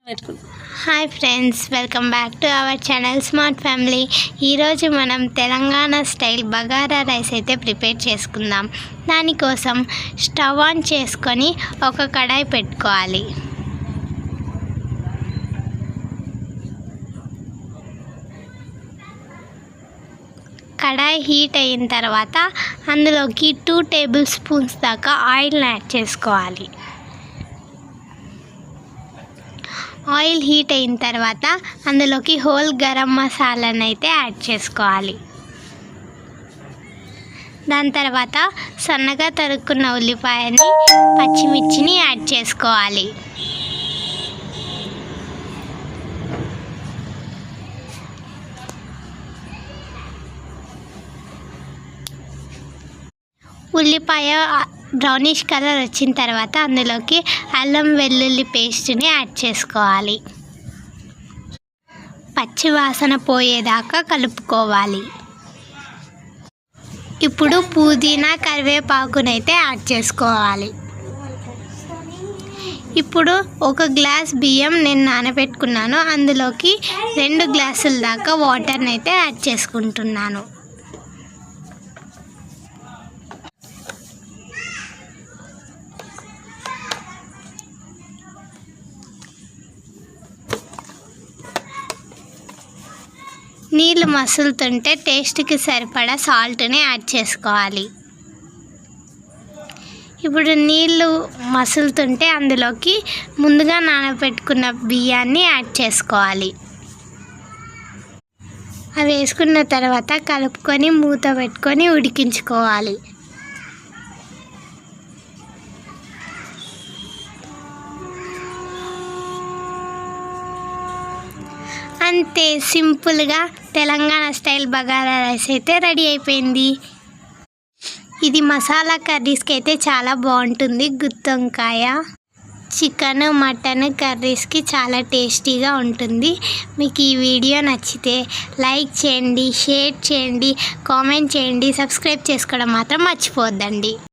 Hi friends, welcome back to our channel smart family. ఈరోజు మనం Telangana style bagara rice అయితే prepare చేసుకుందాం. దానికోసం స్టవ్ ఆన్ చేసుకొని ఒక కడాయి పెట్టుకోవాలి. కడాయి హీట్ అయిన తర్వాత అందులోకి 2 టేబుల్ స్పూన్స్ దాకా ఆయిల్ని యాడ్ చేసుకోవాలి. ఆయిల్ హీట్ అయిన తర్వాత అందులోకి హోల్ గరం మసాలాను అయితే యాడ్ చేసుకోవాలి. దాని తర్వాత సన్నగా తరుక్కున్న ఉల్లిపాయని, పచ్చిమిర్చిని యాడ్ చేసుకోవాలి. ఉల్లిపాయ బ్రౌనిష్ కలర్ వచ్చిన తర్వాత అందులోకి అల్లం వెల్లుల్లి పేస్ట్ని యాడ్ చేసుకోవాలి. పచ్చి వాసన పోయేదాకా కలుపుకోవాలి. ఇప్పుడు పుదీనా, కరివేపాకునైతే యాడ్ చేసుకోవాలి. ఇప్పుడు 1 గ్లాస్ బియ్యం నేను నానబెట్టుకున్నాను. అందులోకి 2 గ్లాసుల దాకా వాటర్ని అయితే యాడ్ చేసుకుంటున్నాను. నీళ్ళు మసులుతుంటే టేస్ట్కి సరిపడా సాల్ట్ని యాడ్ చేసుకోవాలి. ఇప్పుడు నీళ్ళు మసులుతుంటే అందులోకి ముందుగా నానబెట్టుకున్న బియ్యాన్ని యాడ్ చేసుకోవాలి. అవి వేసుకున్న తర్వాత కలుపుకొని మూత పెట్టుకొని ఉడికించుకోవాలి. అంతే, సింపుల్గా తెలంగాణ స్టైల్ బగారా రైస్ అయితే రెడీ అయిపోయింది. ఇది మసాలా కర్రీస్కి అయితే చాలా బాగుంటుంది. గుత్తి వంకాయ, చికెన్, మటన్ కర్రీస్కి చాలా టేస్టీగా ఉంటుంది. మీకు ఈ వీడియో నచ్చితే లైక్ చేయండి, షేర్ చేయండి, కామెంట్ చేయండి, సబ్స్క్రైబ్ చేసుకోవడం మాత్రం మర్చిపోవద్దండి.